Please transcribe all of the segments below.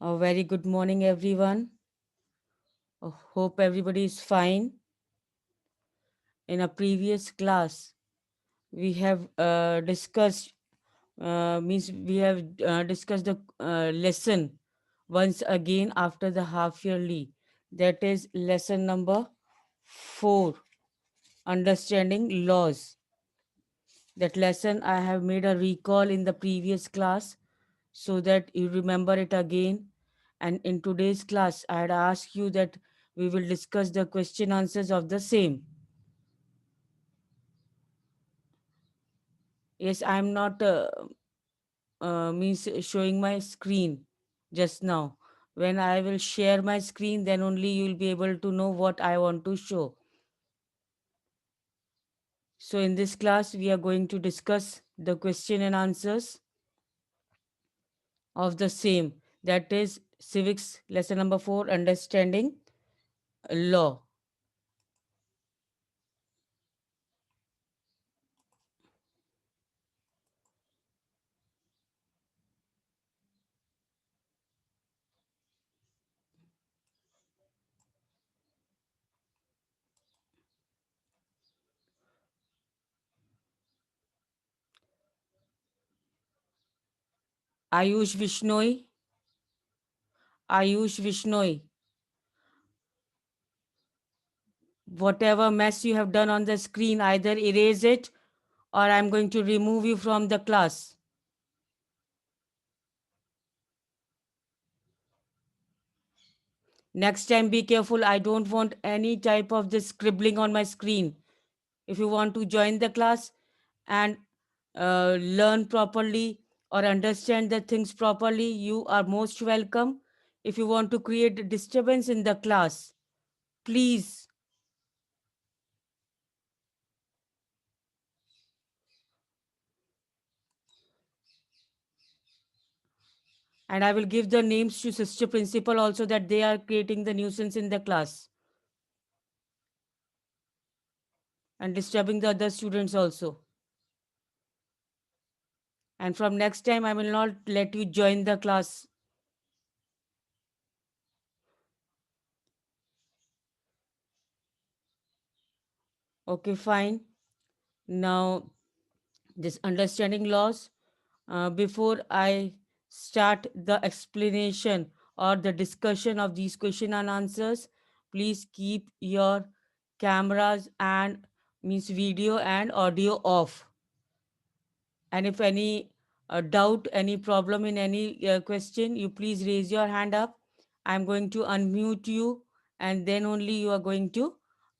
A very good morning, everyone. Hope everybody is fine. In a previous class, we have discussed the lesson once again after the half yearly. That is lesson number 4, understanding laws. That lesson I have made a recall in the previous class so that you remember it again. And in today's class, I had asked you that we will discuss the question answers of the same. Yes, I'm not means showing my screen just now. When I will share my screen, then only you will be able to know what I want to show. So in this class, we are going to discuss the question and answers of the same. That is civics lesson number 4, understanding law. Ayush Vishnoi, Ayush Vishnoi, whatever mess you have done on the screen, either erase it or I'm going to remove you from the class. Next time, be careful. I don't want any type of this scribbling on my screen. If you want to join the class and learn properly or understand the things properly, you are most welcome. If you want to create disturbance in the class, please. And I will give the names to sister principal also that they are creating the nuisance in the class and disturbing the other students also. And from next time, I will not let you join the class. Okay, fine. Now, this understanding laws. Before I start the explanation or the discussion of these question and answers, please keep your cameras and means video and audio off. And if any doubt, any problem in any question, you please raise your hand up. I'm going to unmute you, and then only you are going to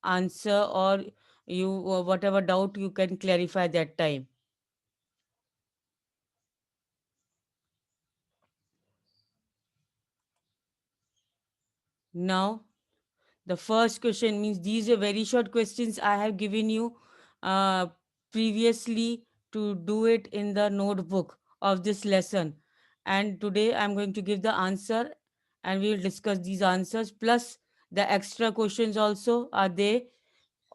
answer, or you whatever doubt you can clarify that time. Now, the first question means these are very short questions I have given you uh, previously to do it in the notebook of this lesson. And today I'm going to give the answer and we will discuss these answers. Plus, the extra questions also are there.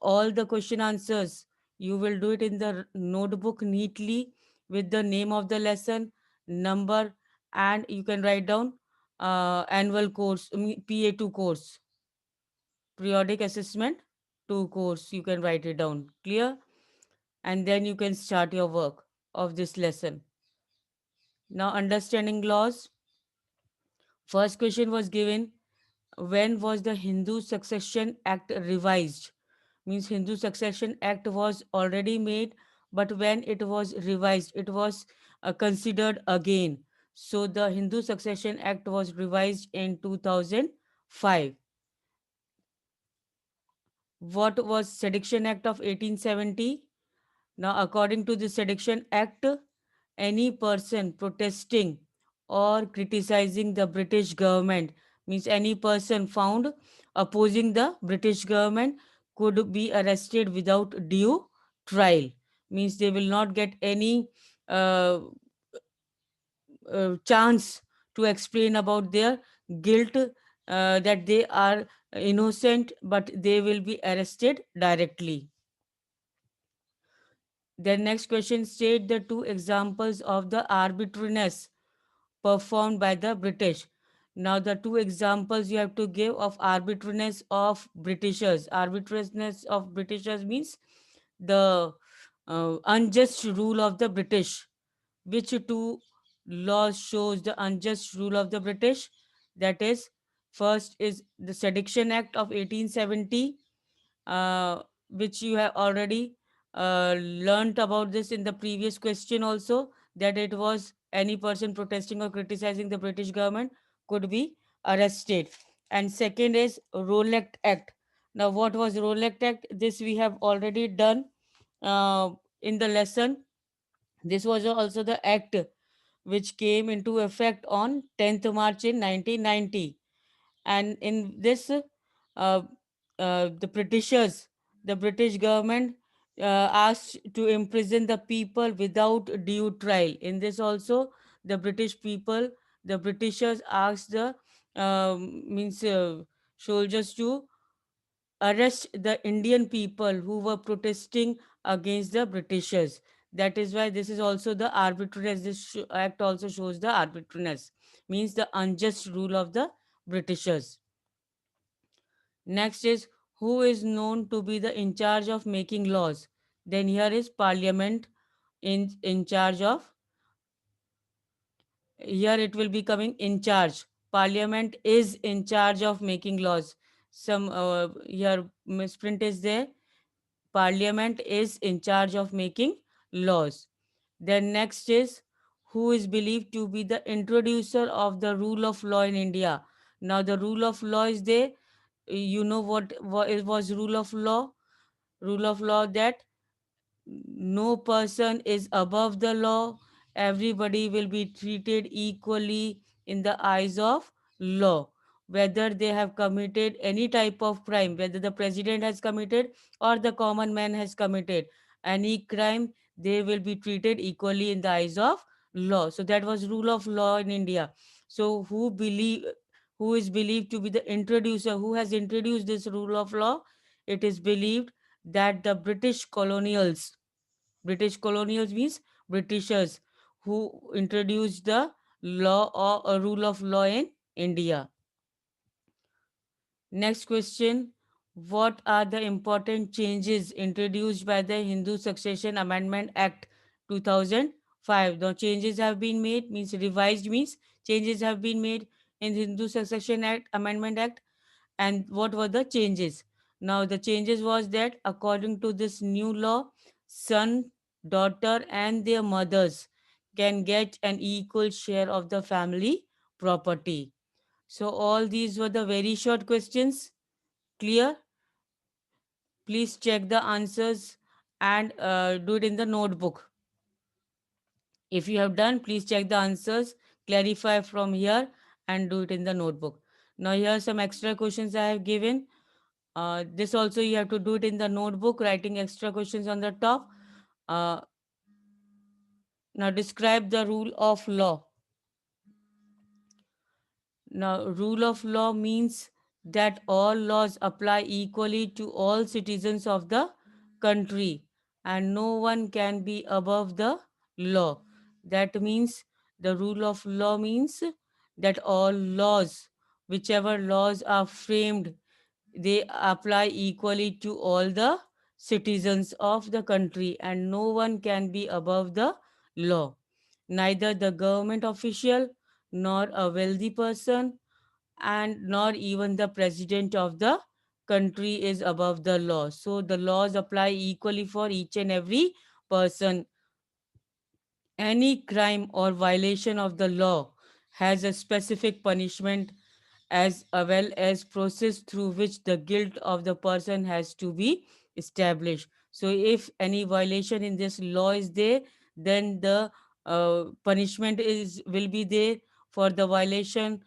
All the question answers, you will do it in the notebook neatly with the name of the lesson, number, and you can write down annual course, PA2 course, periodic assessment 2 course. You can write it down clear, and then you can start your work of this lesson. Now, understanding laws. First question was given, when was the Hindu Succession Act revised? Means Hindu Succession Act was already made, but when it was revised, it was considered again. So the Hindu Succession Act was revised in 2005. What was Sedition Act of 1870? Now, according to the Sedition Act, any person protesting or criticizing the British government, means any person found opposing the British government, could be arrested without due trial. Means they will not get any uh, chance to explain about their guilt, that they are innocent, but they will be arrested directly. The next question state the two examples of the arbitrariness performed by the British. Now, the two examples you have to give of arbitrariness of Britishers. Arbitrariness of Britishers means the unjust rule of the British. Which two laws shows the unjust rule of the British? That is, first is the Sedition Act of 1870, which you have already learnt about this in the previous question also, that it was any person protesting or criticizing the British government could be arrested. And second is Rolect Act. Now, what was Rolect Act? This we have already done uh, in the lesson. This was also the act which came into effect on 10th March in 1990. And in this, the Britishers, the British government asked to imprison the people without due trial. In this also, the British people, the Britishers asked the means soldiers to arrest the Indian people who were protesting against the Britishers. That is why this is also the arbitrariness. This act also shows the arbitrariness, means the unjust rule of the Britishers. Next is who is known to be the in charge of making laws. Then here is Parliament in charge of. Here it will be coming in charge. Parliament is in charge of making laws. Some here misprint is there. Parliament is in charge of making laws. Then next is who is believed to be the introducer of the rule of law in India. Now the rule of law is there. You know what it was rule of law? Rule of law that no person is above the law. Everybody will be treated equally in the eyes of law, whether they have committed any type of crime, whether the president has committed or the common man has committed any crime, they will be treated equally in the eyes of law. So that was rule of law in India. So who is believed to be the introducer, who has introduced this rule of law? It is believed that the British colonials means Britishers who introduced the law or a rule of law in India. Next question. What are the important changes introduced by the Hindu Succession Amendment Act 2005? The changes have been made, means revised means changes have been made in Hindu Succession Act Amendment Act. And what were the changes? Now the changes was that according to this new law, son, daughter and their mothers can get an equal share of the family property. So all these were the very short questions. Clear? Please check the answers and do it in the notebook. If you have done, please check the answers, clarify from here and do it in the notebook. Now here are some extra questions I have given. This also you have to do it in the notebook, writing extra questions on the top. Uh, Now describe the rule of law. Now, rule of law means that all laws apply equally to all citizens of the country and no one can be above the law. That means the rule of law means that all laws, whichever laws are framed, they apply equally to all the citizens of the country and no one can be above the law. Neither the government official nor a wealthy person and nor even the president of the country is above the law. So the laws apply equally for each and every person. Any crime or violation of the law has a specific punishment as well as process through which the guilt of the person has to be established. So if any violation in this law is there, then the punishment is will be there for the violation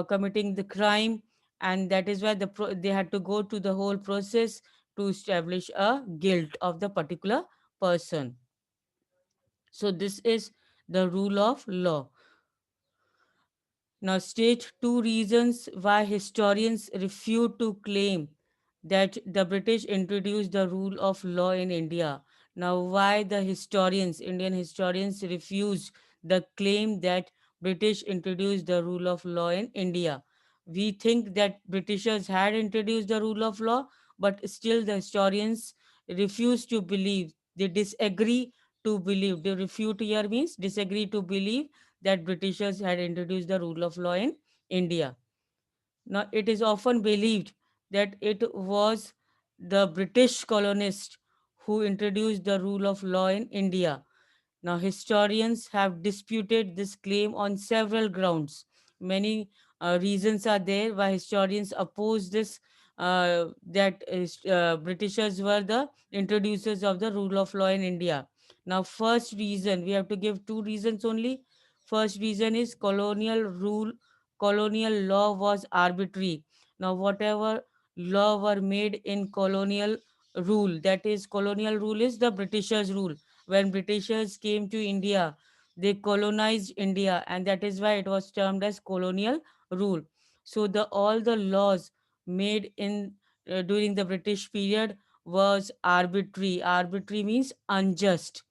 committing the crime, and that is why they had to go to the whole process to establish a guilt of the particular person. So this is the rule of law. Now, state two reasons why historians refute to claim that the British introduced the rule of law in India. Now, why the historians, Indian historians, refuse the claim that British introduced the rule of law in India. We think that Britishers had introduced the rule of law, but still the historians refuse to believe. They disagree to believe. They refute here means disagree to believe that Britishers had introduced the rule of law in India. Now, it is often believed that it was the British colonists who introduced the rule of law in India. Now, historians have disputed this claim on several grounds. Many reasons are there why historians oppose this, that Britishers were the introducers of the rule of law in India. Now, first reason, we have to give two reasons only. First reason is colonial law was arbitrary. Now, whatever law were made in colonial rule, that is, colonial rule is the Britishers' rule. When Britishers came to India, they colonized India, and that is why it was termed as colonial rule. So the all the laws made in during the British period was arbitrary. Arbitrary means unjust,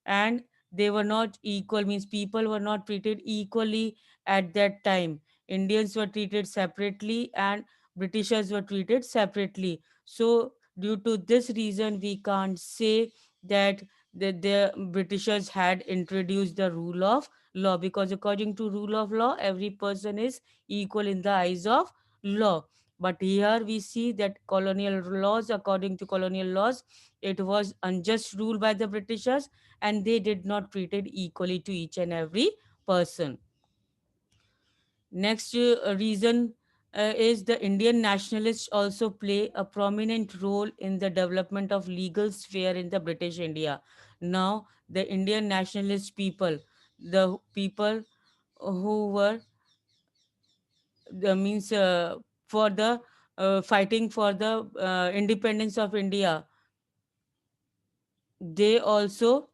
and they were not equal. Means people were not treated equally at that time. Indians were treated separately, and Britishers were treated separately. So due to this reason, we can't say that the Britishers had introduced the rule of law, because according to rule of law, every person is equal in the eyes of law. But here we see that colonial laws, according to colonial laws, it was unjust rule by the Britishers, and they did not treat it equally to each and every person. Next reason is the Indian nationalists also play a prominent role in the development of legal sphere in the British India. Now, the Indian nationalist people, the people who were the means for the fighting for the independence of India, they also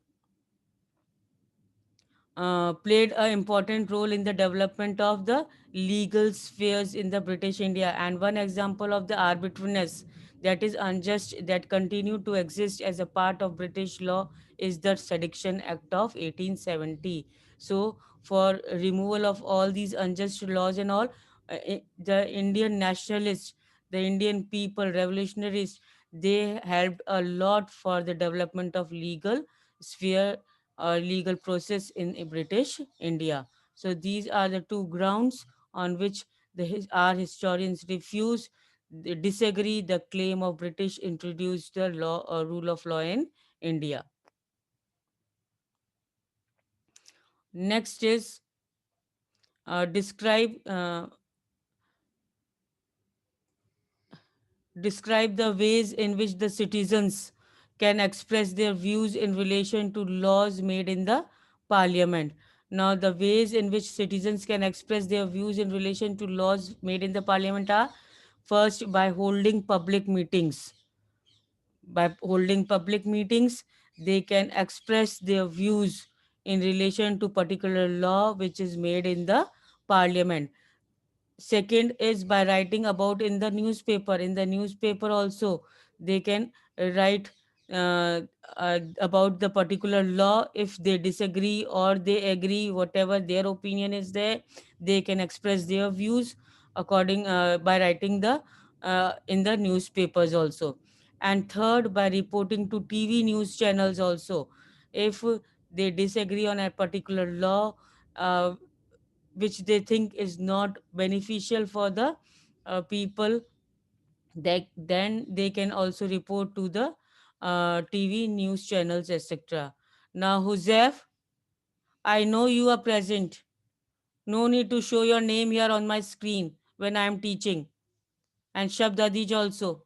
played an important role in the development of the legal spheres in the British India. And one example of the arbitrariness, that is unjust, that continued to exist as a part of British law is the Sedition Act of 1870. So, for removal of all these unjust laws and all, the Indian nationalists, the Indian people, revolutionaries, they helped a lot for the development of legal sphere legal process in British India. So these are the two grounds on which our historians refuse, they disagree the claim of British introduced the law or rule of law in India. Next is describe describe the ways in which the citizens can express their views in relation to laws made in the parliament. Now, the ways in which citizens can express their views in relation to laws made in the parliament are: first, by holding public meetings. By holding public meetings, they can express their views in relation to particular law which is made in the parliament. Second is by writing about in the newspaper. In the newspaper also, they can write about the particular law. If they disagree or they agree, whatever their opinion is there, they can express their views according by writing the in the newspapers also. And third, by reporting to TV news channels also. If they disagree on a particular law, uh, which they think is not beneficial for the people, that then they can also report to the TV news channels, etc. Now, Huzef, I know you are present. No need to show your name here on my screen when I am teaching. And Shabdadij also.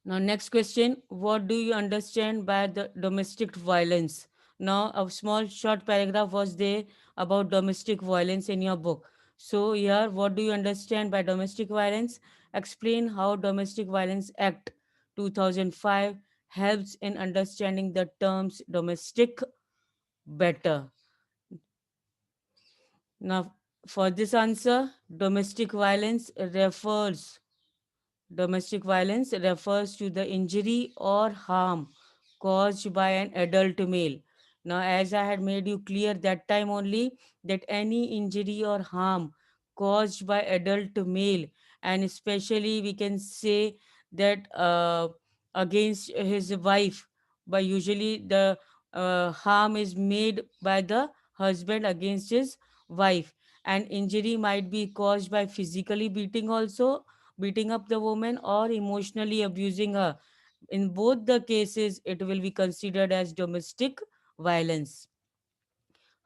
Now, next question: what do you understand by the domestic violence? Now, a small short paragraph was there about domestic violence in your book. So, here, what do you understand by domestic violence? Explain how Domestic Violence Act 2005 helps in understanding the terms domestic better. Now, for this answer, domestic violence refers Domestic violence refers to the injury or harm caused by an adult male. Now, as I had made you clear that time only, that any injury or harm caused by adult male, and especially we can say that against his wife, but usually the harm is made by the husband against his wife, and injury might be caused by physically beating also, beating up the woman, or emotionally abusing her. In both the cases, it will be considered as domestic violence.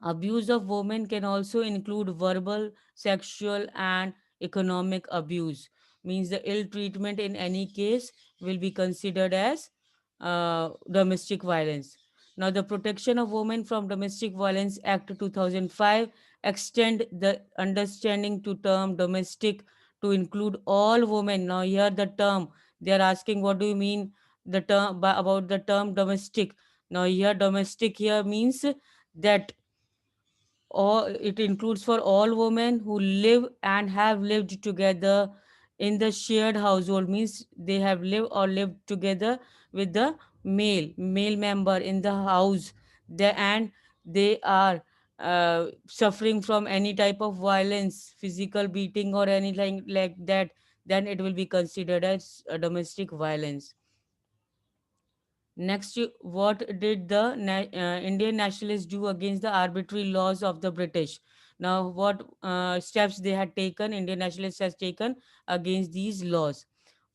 Abuse of women can also include verbal, sexual, and economic abuse. Means the ill treatment in any case will be considered as domestic violence. Now, the Protection of Women from Domestic Violence Act 2005 extend the understanding to term domestic to include all women. Now, here the term they are asking, what do you mean the term about the term domestic? Now, here domestic here means that or it includes for all women who live and have lived together in the shared household, means they have lived or lived together with the male member in the house, and they are suffering from any type of violence, physical beating or anything like that, then it will be considered as a domestic violence. Next, what did the Indian nationalists do against the arbitrary laws of the British? Now, what steps they had taken, Indian nationalists has taken against these laws?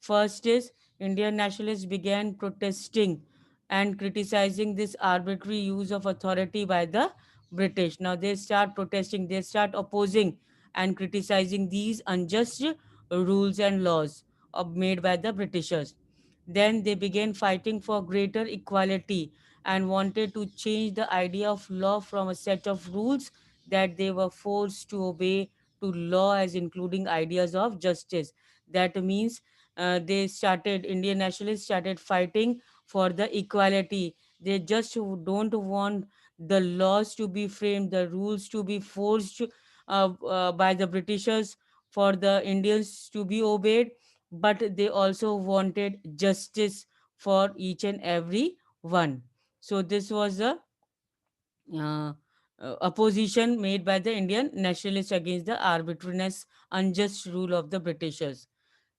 First is Indian nationalists began protesting and criticizing this arbitrary use of authority by the British. Now, they start protesting, they start opposing and criticizing these unjust rules and laws made by the Britishers. Then they began fighting for greater equality and wanted to change the idea of law from a set of rules that they were forced to obey to law as including ideas of justice. That means Indian nationalists started fighting for the equality. They just don't want the laws to be framed, the rules to be forced by the Britishers for the Indians to be obeyed, but they also wanted justice for each and every one. So this was a uh, opposition made by the Indian nationalists against the arbitrariness, unjust rule of the Britishers.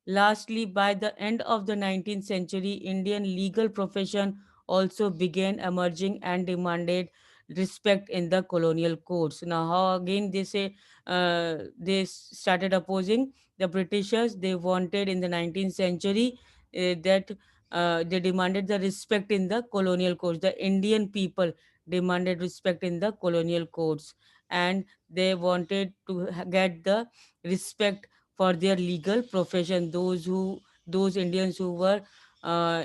Lastly, by the end of the 19th century, Indian legal profession also began emerging and demanded respect in the colonial courts. Now, how again they say they started opposing the Britishers? They wanted in the 19th century that they demanded the respect in the colonial courts. The Indian people demanded respect in the colonial courts, and they wanted to get the respect for their legal profession, those Indians who were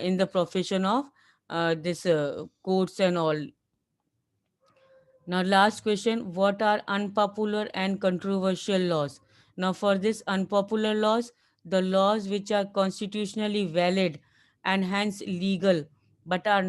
in the profession of this courts and all. Now, last question: what are unpopular and controversial laws? Now, for this unpopular laws, the laws which are constitutionally valid and hence legal, but are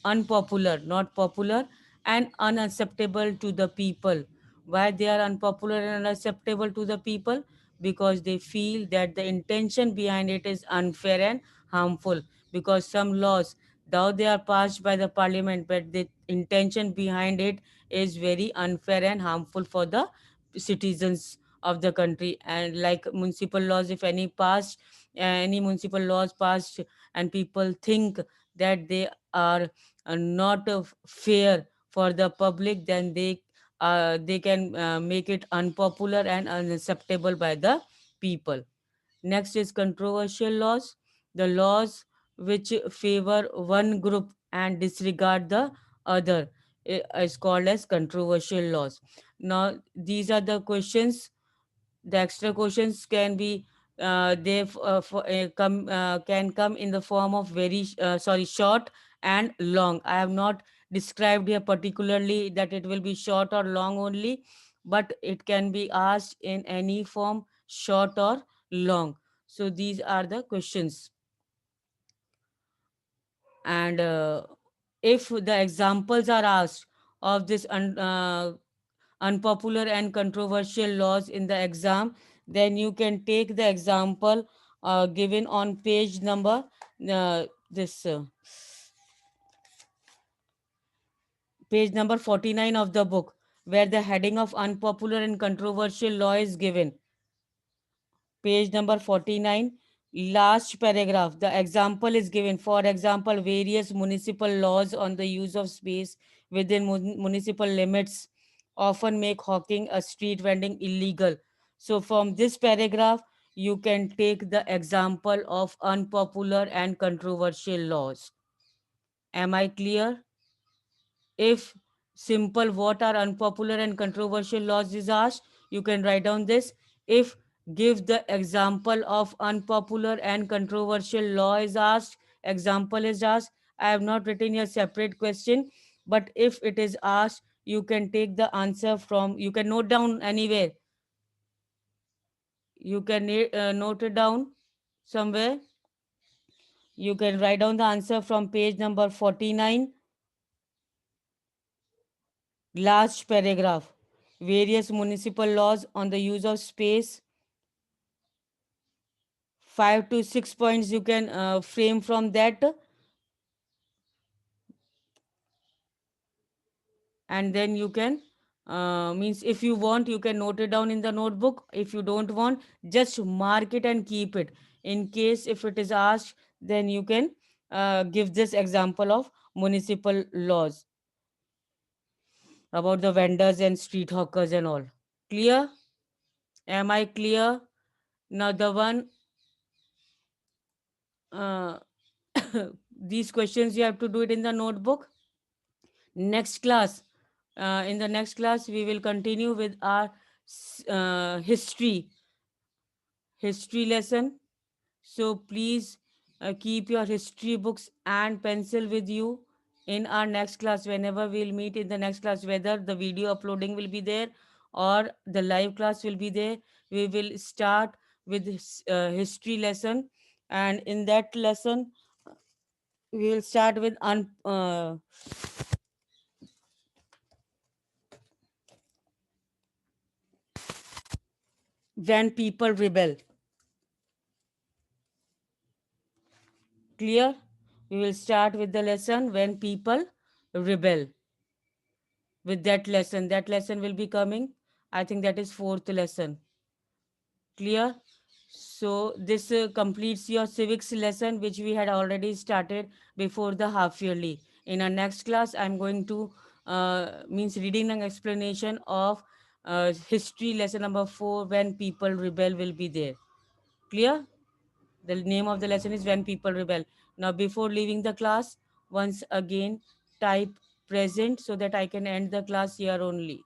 unpopular, not popular, and unacceptable to the people. Why they are unpopular and unacceptable to the people? Because they feel that the intention behind it is unfair and harmful. Because some laws, though they are passed by the parliament, but the intention behind it is very unfair and harmful for the citizens of the country. And like municipal laws, if any municipal laws passed and people think that they are not fair for the public, then they can make it unpopular and unacceptable by the people. Next is controversial laws. The laws which favor one group and disregard the other is called as controversial laws. Now, these are the questions. The extra questions can be can come in the form of short and long. I have not described here particularly that it will be short or long only, but it can be asked in any form, short or long. So these are the questions. And if the examples are asked of this unpopular and controversial laws in the exam, then you can take the example given on page number this page number 49 of the book, where the heading of unpopular and controversial law is given. Page number 49, last paragraph, the example is given. For example, various municipal laws on the use of space within municipal limits often make hawking a street vending illegal. So from this paragraph, you can take the example of unpopular and controversial laws. Am I clear? If simple what are unpopular and controversial laws is asked, you can write down this. If give the example of unpopular and controversial law is asked, example is asked, I have not written a separate question, but if it is asked, you can take the answer from, you can note down anywhere, you can note it down somewhere. You can write down the answer from page number 49, last paragraph. Various municipal laws on the use of space. 5 to 6 points you can frame from that, and then you can means if you want you can note it down in the notebook. If you don't want, just mark it and keep it. In case if it is asked, then you can give this example of municipal laws about the vendors and street hawkers and all. Clear? Am I clear? Now the one uh, these questions you have to do it in the notebook. Next class, in the next class we will continue with our history lesson. So please keep your history books and pencil with you in our next class. Whenever we'll meet in the next class, whether the video uploading will be there or the live class will be there, we will start with history lesson. And in that lesson we will start with when people rebel. Clear? We will start with the lesson when people rebel. With that lesson will be coming. I think that is fourth lesson. Clear? So this completes your civics lesson, which we had already started before the half yearly. In our next class, I'm going to means reading and explanation of history lesson number 4, when people rebel, will be there. Clear? The name of the lesson is When People Rebel. Now, before leaving the class, once again type present so that I can end the class here only.